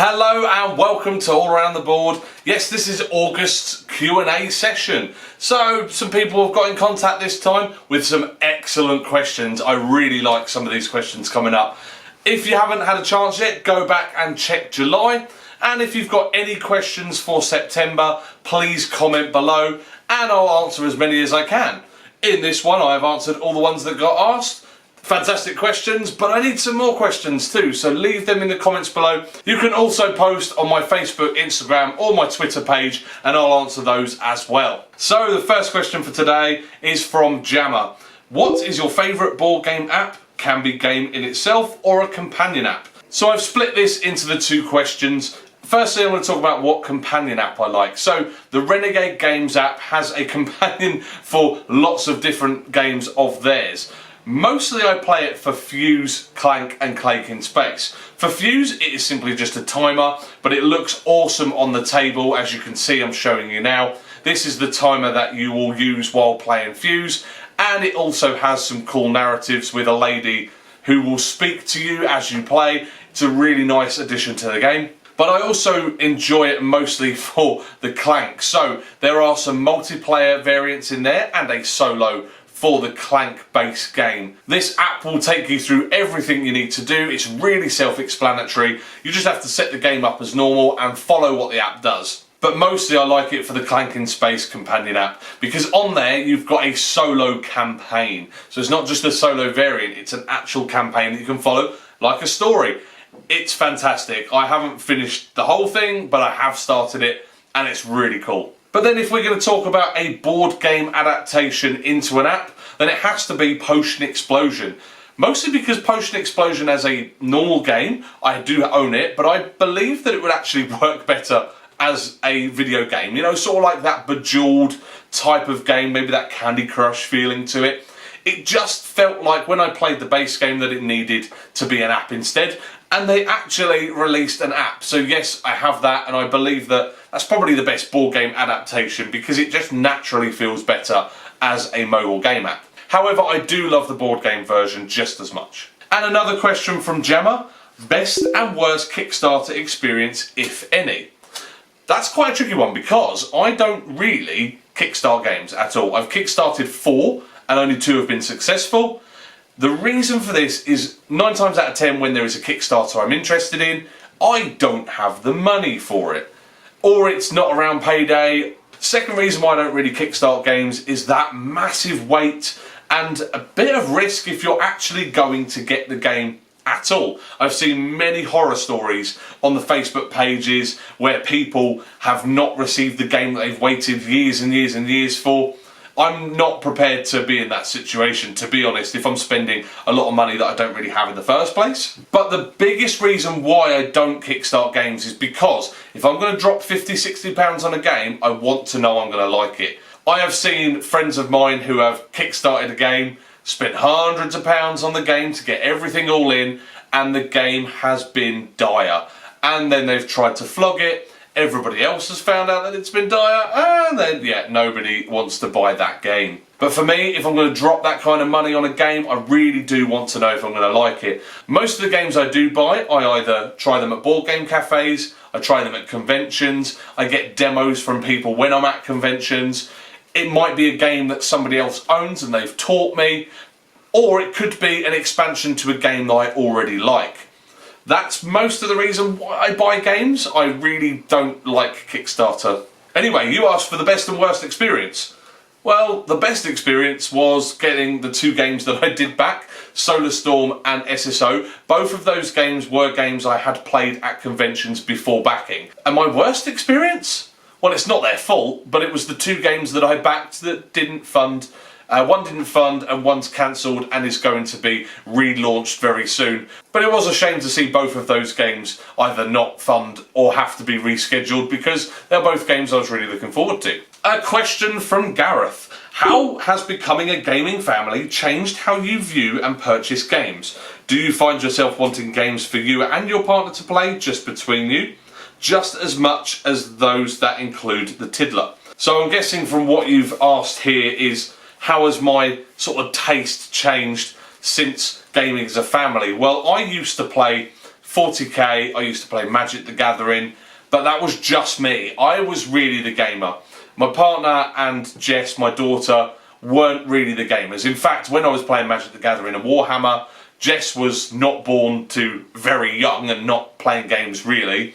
Hello and welcome to All Around the Board. Yes, this is August's Q&A session. So, some people have got in contact this time with some excellent questions. I really like some of these questions coming up. If you haven't had a chance yet, go back and check July. And if you've got any questions for September, please comment below and I'll answer as many as I can. In this one, I've answered all the ones that got asked. Fantastic questions, but I need some more questions too, so leave them in the comments below. You can also post on my Facebook, Instagram or my Twitter page and I'll answer those as well. So the first question for today is from Jammer. What is your favourite board game app? Can be game in itself or a companion app. So I've split this into the two questions. Firstly, I'm going to talk about what companion app I like. So the Renegade Games app has a companion for lots of different games of theirs. Mostly I play it for Fuse, Clank and Clake in Space. For Fuse it is simply just a timer, but it looks awesome on the table. As you can see, I'm showing you now. This is the timer that you will use while playing Fuse, and it also has some cool narratives with a lady who will speak to you as you play. It's a really nice addition to the game. But I also enjoy it mostly for the Clank. So there are some multiplayer variants in there and a solo for the Clank base game. This app will take you through everything you need to do. It's really self-explanatory. You just have to set the game up as normal and follow what the app does. But mostly I like it for the Clank in Space companion app because on there you've got a solo campaign. So it's not just a solo variant, it's an actual campaign that you can follow like a story. It's fantastic. I haven't finished the whole thing, but I have started it and it's really cool. But then if we're going to talk about a board game adaptation into an app, then it has to be Potion Explosion. Mostly because Potion Explosion as a normal game, I do own it, but I believe that it would actually work better as a video game. You know, sort of like that Bejeweled type of game, maybe that Candy Crush feeling to it. It just felt like when I played the base game that it needed to be an app instead, and they actually released an app. So yes, I have that, and I believe that that's probably the best board game adaptation because it just naturally feels better as a mobile game app. However, I do love the board game version just as much. And another question from Gemma, best and worst Kickstarter experience, if any? That's quite a tricky one because I don't really kickstart games at all. I've kickstarted 4 and only 2 have been successful. The reason for this is 9 times out of 10 when there is a Kickstarter I'm interested in, I don't have the money for it. Or it's not around payday. Second reason why I don't really kickstart games is that massive wait and a bit of risk if you're actually going to get the game at all. I've seen many horror stories on the Facebook pages where people have not received the game that they've waited years and years and years for. I'm not prepared to be in that situation, to be honest, if I'm spending a lot of money that I don't really have in the first place. But the biggest reason why I don't kickstart games is because if I'm going to drop £50–60 on a game, I want to know I'm going to like it. I have seen friends of mine who have kickstarted a game, spent hundreds of pounds on the game to get everything all in, and the game has been dire. And then they've tried to flog it. Everybody else has found out that it's been dire, and then, yeah, nobody wants to buy that game. But for me, if I'm going to drop that kind of money on a game, I really do want to know if I'm going to like it. Most of the games I do buy, I either try them at board game cafes, I try them at conventions, I get demos from people when I'm at conventions. It might be a game that somebody else owns and they've taught me, or it could be an expansion to a game that I already like. That's most of the reason why I buy games. I really don't like Kickstarter. Anyway, you asked for the best and worst experience. Well, the best experience was getting the 2 games that I did back, Solar Storm and SSO. Both of those games were games I had played at conventions before backing. And my worst experience? Well, it's not their fault, but it was the 2 games that I backed that didn't fund. One didn't fund and one's cancelled and is going to be relaunched very soon. But it was a shame to see both of those games either not fund or have to be rescheduled because they're both games I was really looking forward to. A question from Gareth. How has becoming a gaming family changed how you view and purchase games? Do you find yourself wanting games for you and your partner to play just between you? Just as much as those that include the Tiddler. So I'm guessing from what you've asked here is, how has my sort of taste changed since gaming as a family? Well, I used to play 40k, I used to play Magic the Gathering, but that was just me. I was really the gamer. My partner and Jess, my daughter, weren't really the gamers. In fact, when I was playing Magic the Gathering and Warhammer, Jess was not born to very young and not playing games really.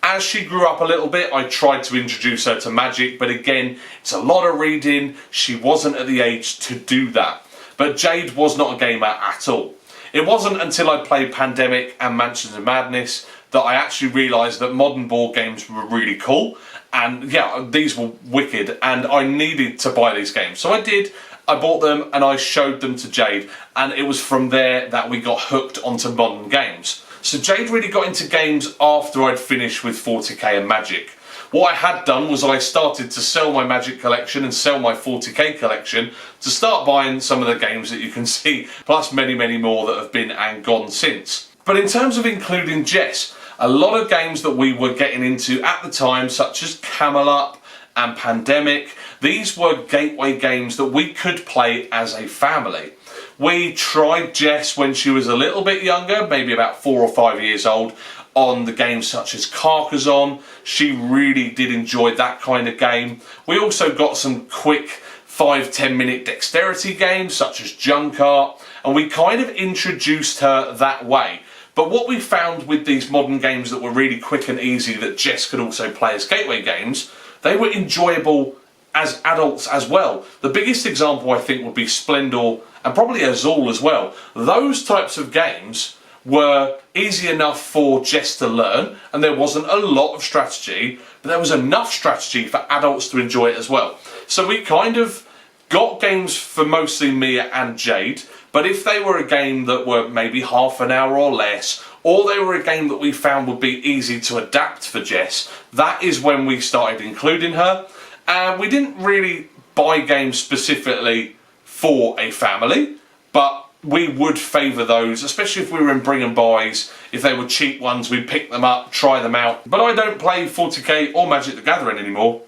As she grew up a little bit, I tried to introduce her to Magic, but again, it's a lot of reading. She wasn't at the age to do that. But Jade was not a gamer at all. It wasn't until I played Pandemic and Mansions of Madness that I actually realised that modern board games were really cool. And yeah, these were wicked, and I needed to buy these games. So I did. I bought them and I showed them to Jade, and it was from there that we got hooked onto modern games. So Jade really got into games after I'd finished with 40k and Magic. What I had done was I started to sell my Magic collection and sell my 40k collection to start buying some of the games that you can see, plus many, many more that have been and gone since. But in terms of including Jess, a lot of games that we were getting into at the time, such as Camelot and Pandemic, these were gateway games that we could play as a family. We tried Jess when she was a little bit younger, maybe about 4 or 5 years old, on the games such as Carcassonne. She really did enjoy that kind of game. We also got some quick 5-10 minute dexterity games such as Junkart, and we kind of introduced her that way. But what we found with these modern games that were really quick and easy that Jess could also play as gateway games, they were enjoyable as adults as well. The biggest example I think would be Splendor and probably Azul as well. Those types of games were easy enough for Jess to learn, and there wasn't a lot of strategy, but there was enough strategy for adults to enjoy it as well. So we kind of got games for mostly Mia and Jade, but if they were a game that were maybe half an hour or less, or they were a game that we found would be easy to adapt for Jess, that is when we started including her. And we didn't really buy games specifically for a family, but we would favour those, especially if we were in bring and buys. If they were cheap ones, we'd pick them up, try them out. But I don't play 40k or Magic the Gathering anymore,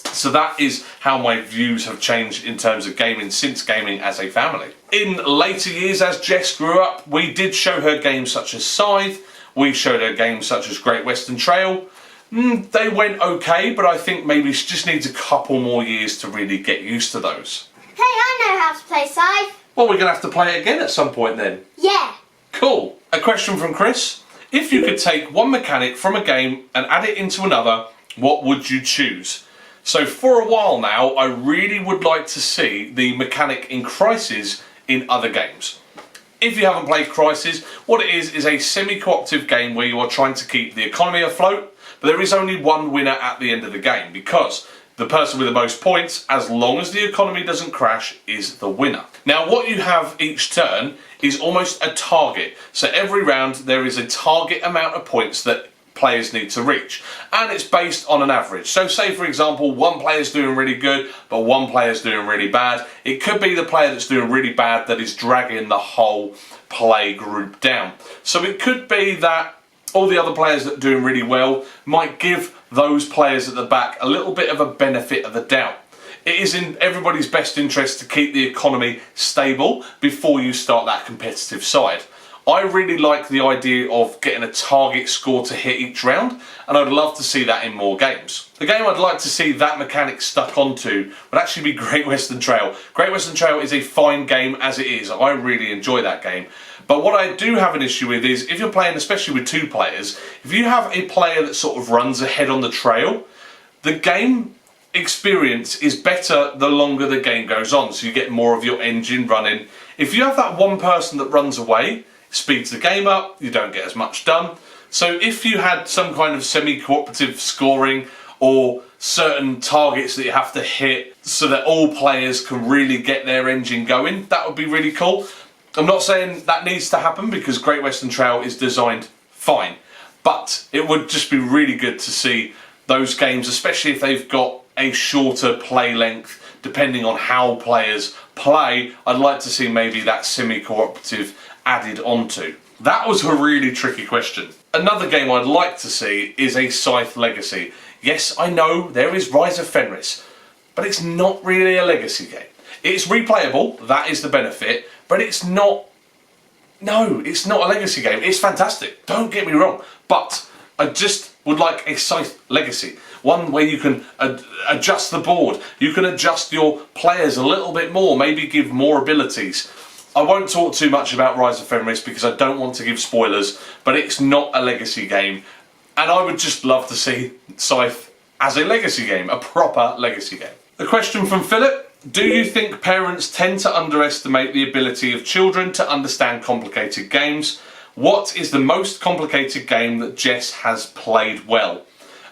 so that is how my views have changed in terms of gaming since gaming as a family. In later years, as Jess grew up, we did show her games such as Scythe, we showed her games such as Great Western Trail. They went okay, but I think maybe she just needs a couple more years to really get used to those. Hey, I know how to play Scythe. Well, we're going to have to play it again at some point then. Yeah. Cool. A question from Chris. If you could take one mechanic from a game and add it into another, what would you choose? So for a while now, I really would like to see the mechanic in Crisis in other games. If you haven't played Crisis, what it is a semi-cooperative game where you are trying to keep the economy afloat, but there is only one winner at the end of the game, because the person with the most points, as long as the economy doesn't crash, is the winner. Now what you have each turn is almost a target. So every round there is a target amount of points that players need to reach, and it's based on an average. So say for example one player's doing really good but one player's doing really bad. It could be the player that's doing really bad that is dragging the whole play group down. So it could be that all the other players that are doing really well might give those players at the back a little bit of a benefit of the doubt. It is in everybody's best interest to keep the economy stable before you start that competitive side. I really like the idea of getting a target score to hit each round, and I'd love to see that in more games. The game I'd like to see that mechanic stuck onto would actually be Great Western Trail. Great Western Trail is a fine game as it is. I really enjoy that game. But what I do have an issue with is, if you're playing especially with 2 players, if you have a player that sort of runs ahead on the trail, the game experience is better the longer the game goes on, so you get more of your engine running. If you have that one person that runs away, it speeds the game up, you don't get as much done. So if you had some kind of semi-cooperative scoring or certain targets that you have to hit so that all players can really get their engine going, that would be really cool. I'm not saying that needs to happen because Great Western Trail is designed fine, but it would just be really good to see those games, especially if they've got a shorter play length, depending on how players play. I'd like to see maybe that semi-cooperative added onto. That was a really tricky question. Another game I'd like to see is a Scythe Legacy. Yes, I know there is Rise of Fenris, but it's not really a legacy game. It's replayable, that is the benefit, but it's not No, it's not a legacy game. It's fantastic. Don't get me wrong. But I just would like a Scythe legacy. One where you can adjust the board. You can adjust your players a little bit more. Maybe give more abilities. I won't talk too much about Rise of Fenris because I don't want to give spoilers. But it's not a legacy game. And I would just love to see Scythe as a legacy game. A proper legacy game. A question from Philip. Do you think parents tend to underestimate the ability of children to understand complicated games? What is the most complicated game that Jess has played well?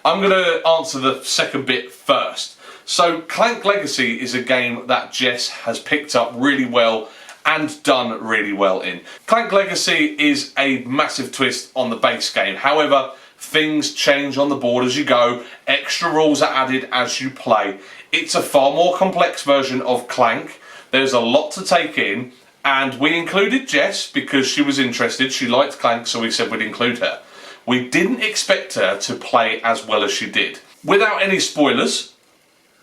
I'm going to answer the second bit first. So Clank Legacy is a game that Jess has picked up really well and done really well in. Clank Legacy is a massive twist on the base game. However, things change on the board as you go. Extra rules are added as you play. It's a far more complex version of Clank. There's a lot to take in, and we included Jess because she was interested. She liked Clank, so we said we'd include her. We didn't expect her to play as well as she did. Without any spoilers,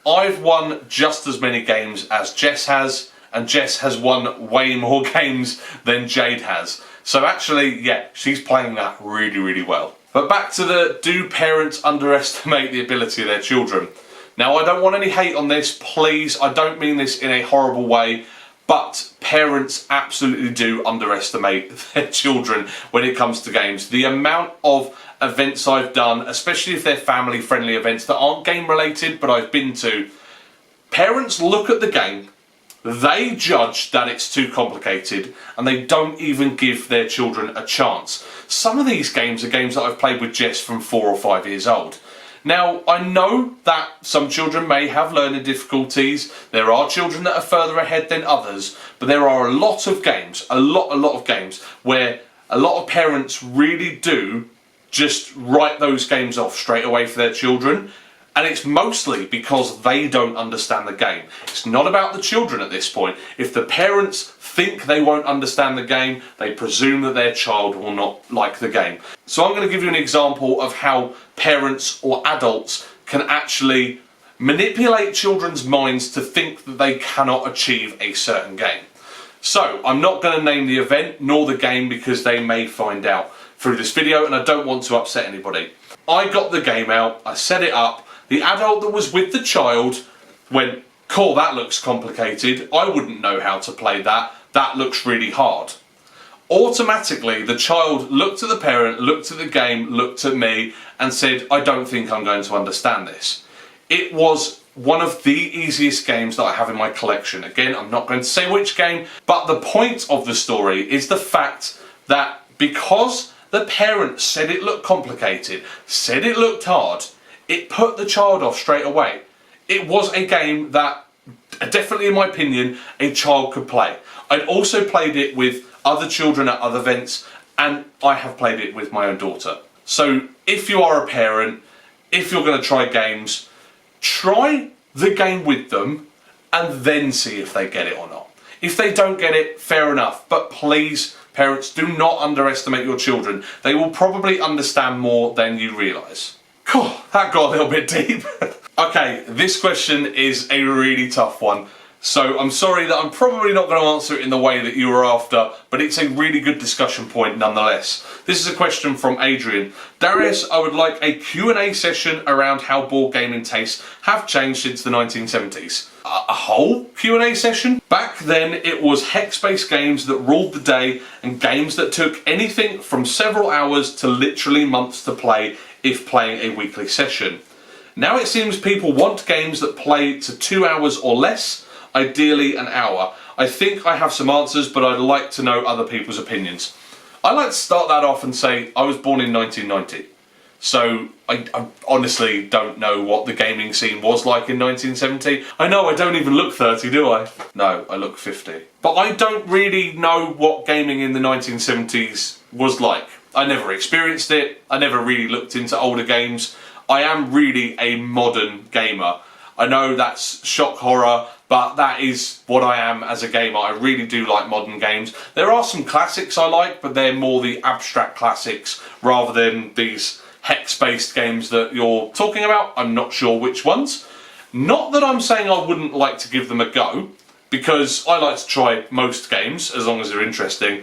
I've won just as many games as Jess has, and Jess has won way more games than Jade has. So actually, yeah, she's playing that really, really well. But back to the, do parents underestimate the ability of their children? Now, I don't want any hate on this, please. I don't mean this in a horrible way, but parents absolutely do underestimate their children when it comes to games. The amount of events I've done, especially if they're family-friendly events that aren't game-related, but I've been to, parents look at the game, they judge that it's too complicated, and they don't even give their children a chance. Some of these games are games that I've played with Jess from 4 or 5 years old. Now, I know that some children may have learning difficulties. There are children that are further ahead than others, but there are a lot of games, a lot of games, where a lot of parents really do just write those games off straight away for their children. And it's mostly because they don't understand the game. It's not about the children at this point. If the parents think they won't understand the game, they presume that their child will not like the game. So I'm going to give you an example of how parents or adults can actually manipulate children's minds to think that they cannot achieve a certain game. So I'm not going to name the event nor the game because they may find out through this video, and I don't want to upset anybody. I got the game out, I set it up. The adult that was with the child went, cool, that looks complicated. I wouldn't know how to play that. That looks really hard. Automatically, the child looked at the parent, looked at the game, looked at me, and said, I don't think I'm going to understand this. It was one of the easiest games that I have in my collection. Again, I'm not going to say which game, but the point of the story is the fact that because the parent said it looked complicated, said it looked hard, it put the child off straight away. It was a game that, definitely in my opinion, a child could play. I'd also played it with other children at other events, and I have played it with my own daughter. So if you are a parent, if you're going to try games, try the game with them and then see if they get it or not. If they don't get it, fair enough, but please, parents, do not underestimate your children. They will probably understand more than you realise. That got a little bit deep. Okay, this question is a really tough one. So I'm sorry that I'm probably not going to answer it in the way that you were after, but it's a really good discussion point nonetheless. This is a question from Adrian. Darius, I would like a Q&A session around how board gaming tastes have changed since the 1970s. A whole Q&A session? Back then it was hex-based games that ruled the day, and games that took anything from several hours to literally months to play if playing a weekly session. Now it seems people want games that play to 2 hours or less, ideally an hour. I think I have some answers, but I'd like to know other people's opinions. I'd like to start that off and say I was born in 1990. So I honestly don't know what the gaming scene was like in 1970. I know I don't even look 30, do I? No, I look 50. But I don't really know what gaming in the 1970s was like. I never experienced it. I never really looked into older games. I am really a modern gamer. I know that's shock horror, but that is what I am as a gamer. I really do like modern games. There are some classics I like, but they're more the abstract classics rather than these hex-based games that you're talking about. I'm not sure which ones. Not that I'm saying I wouldn't like to give them a go, because I like to try most games as long as they're interesting.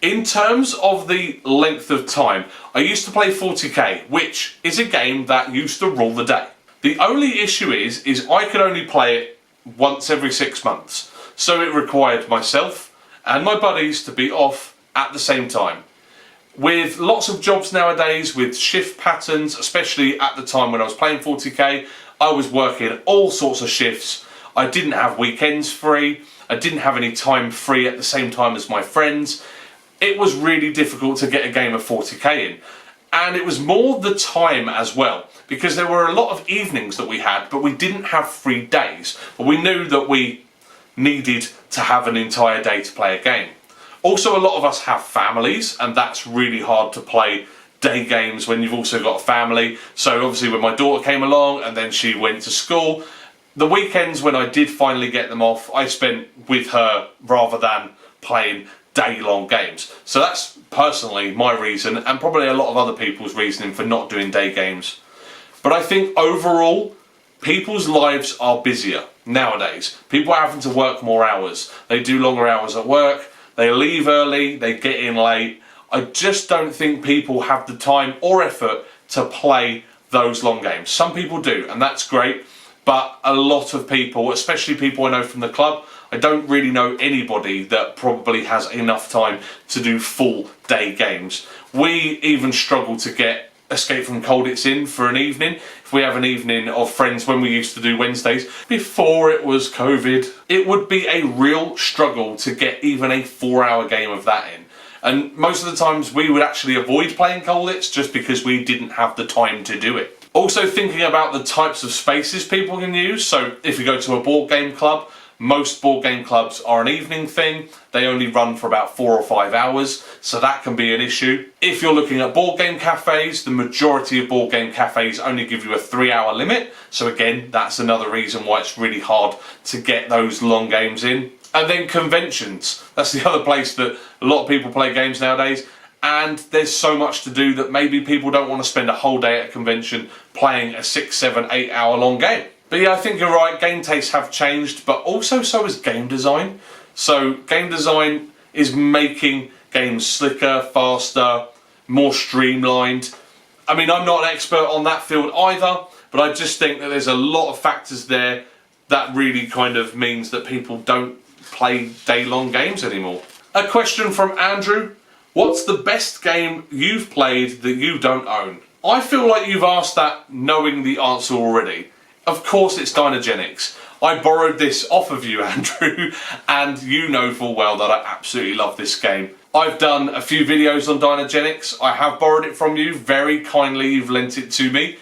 In terms of the length of time, I used to play 40k, which is a game that used to rule the day. The only issue is I could only play it once every 6 months. So it required myself and my buddies to be off at the same time. With lots of jobs nowadays, with shift patterns, especially at the time when I was playing 40k, I was working all sorts of shifts. I didn't have weekends free. I didn't have any time free at the same time as my friends. It was really difficult to get a game of 40k in. And it was more the time as well, because there were a lot of evenings that we had, but we didn't have free days. But we knew that we needed to have an entire day to play a game. Also, a lot of us have families, and that's really hard to play day games when you've also got a family. So obviously when my daughter came along and then she went to school, the weekends when I did finally get them off, I spent with her rather than playing day-long games. So that's personally my reason, and probably a lot of other people's reasoning for not doing day games. But I think overall, people's lives are busier nowadays. People are having to work more hours. They do longer hours at work. They leave early, they get in late. I just don't think people have the time or effort to play those long games. Some people do, and that's great, but a lot of people, especially people I know from the club, I don't really know anybody that probably has enough time to do full day games. We even struggle to get Escape from Colditz in for an evening. If we have an evening of friends when we used to do Wednesdays, before it was COVID, it would be a real struggle to get even a 4-hour game of that in. And most of the times we would actually avoid playing Colditz just because we didn't have the time to do it. Also thinking about the types of spaces people can use. So if you go to a board game club, most board game clubs are an evening thing. They only run for about 4 or 5 hours, so that can be an issue. If you're looking at board game cafes, the majority of board game cafes only give you a 3-hour limit. So again, that's another reason why it's really hard to get those long games in. And then conventions. That's the other place that a lot of people play games nowadays. And there's so much to do that maybe people don't want to spend a whole day at a convention playing a 6, 7, 8 hour long game. But yeah, I think you're right, game tastes have changed, but also so has game design. So game design is making games slicker, faster, more streamlined. I mean, I'm not an expert on that field either, but I just think that there's a lot of factors there that really kind of means that people don't play day-long games anymore. A question from Andrew. What's the best game you've played that you don't own? I feel like you've asked that knowing the answer already. Of course it's Dynagenics. I borrowed this off of you, Andrew, and you know full well that I absolutely love this game. I've done a few videos on Dynagenics. I have borrowed it from you. Very kindly you've lent it to me.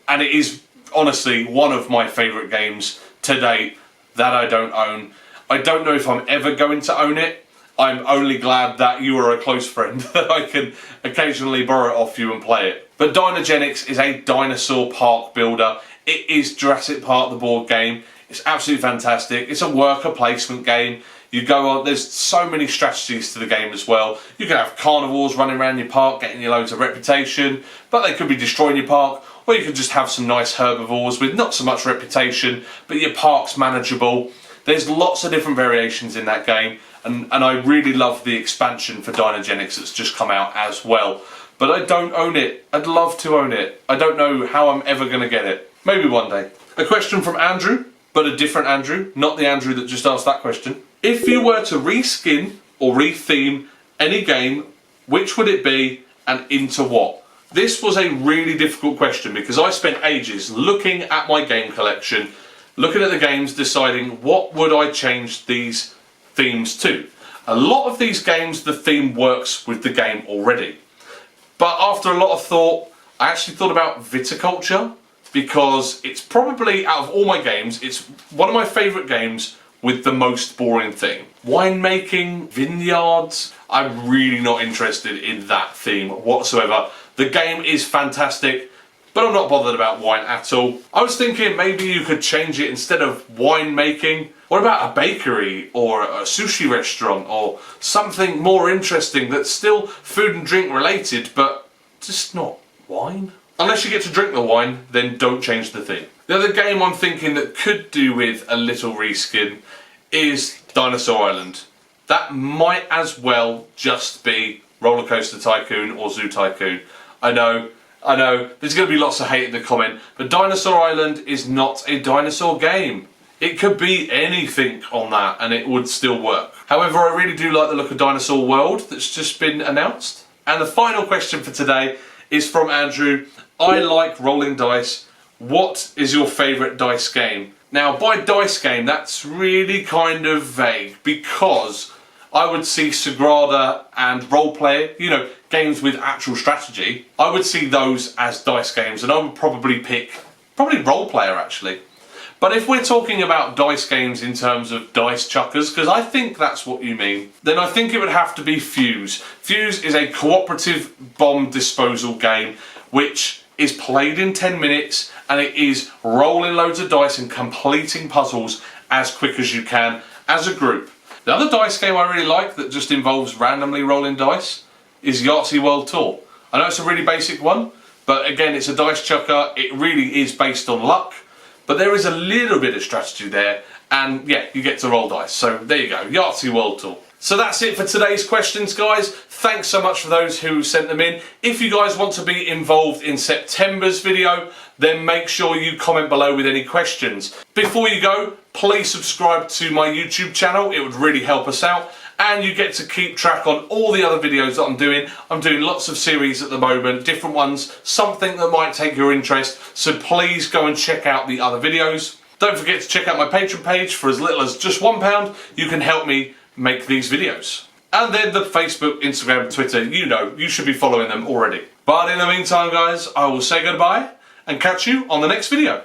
And it is honestly one of my favourite games to date that I don't own. I don't know if I'm ever going to own it. I'm only glad that you are a close friend that I can occasionally borrow it off you and play it. But Dynagenics is a dinosaur park builder. It is Jurassic Park the board game. It's absolutely fantastic. It's a worker placement game. You go on, there's so many strategies to the game as well. You can have carnivores running around your park, getting you loads of reputation, but they could be destroying your park, or you could just have some nice herbivores with not so much reputation, but your park's manageable. There's lots of different variations in that game, and I really love the expansion for Dynagenics that's just come out as well. But I don't own it. I'd love to own it. I don't know how I'm ever going to get it. Maybe one day. A question from Andrew, but a different Andrew, not the Andrew that just asked that question. If you were to reskin or retheme any game, which would it be and into what? This was a really difficult question because I spent ages looking at my game collection, looking at the games, deciding what would I change these themes to. A lot of these games, the theme works with the game already. But after a lot of thought, I actually thought about viticulture, because it's probably, out of all my games, it's one of my favourite games with the most boring thing. Winemaking, vineyards, I'm really not interested in that theme whatsoever. The game is fantastic, but I'm not bothered about wine at all. I was thinking maybe you could change it instead of winemaking. What about a bakery or a sushi restaurant or something more interesting that's still food and drink related, but just not wine? Unless you get to drink the wine, then don't change the theme. The other game I'm thinking that could do with a little reskin is Dinosaur Island. that might as well just be Roller Coaster Tycoon or Zoo Tycoon. I know, there's going to be lots of hate in the comment, but Dinosaur Island is not a dinosaur game. It could be anything on that and it would still work. However, I really do like the look of Dinosaur World that's just been announced. And the final question for today is from Andrew. I like rolling dice. What is your favourite dice game? Now, by dice game, that's really kind of vague because I would see Sagrada and Roleplay, you know, games with actual strategy. I would see those as dice games, and I would probably pick Roleplayer actually. But if we're talking about dice games in terms of dice chuckers, because I think that's what you mean, then I think it would have to be Fuse. Fuse is a cooperative bomb disposal game which is played in 10 minutes and it is rolling loads of dice and completing puzzles as quick as you can as a group. The other dice game I really like that just involves randomly rolling dice is Yahtzee World Tour. I know it's a really basic one, but again, it's a dice chucker. It really is based on luck, but there is a little bit of strategy there, and yeah, you get to roll dice. So there you go, Yahtzee World Tour. So that's it for today's questions, guys. Thanks so much for those who sent them in. If you guys want to be involved in September's video, then make sure you comment below with any questions. Before you go, please subscribe to my YouTube channel. It would really help us out. And you get to keep track on all the other videos that I'm doing. I'm doing lots of series at the moment, different ones, something that might take your interest. So please go and check out the other videos. Don't forget to check out my Patreon page. For as little as just £1, you can help me make these videos. And then the Facebook, Instagram, Twitter, you know, you should be following them already. But in the meantime, guys, I will say goodbye and catch you on the next video.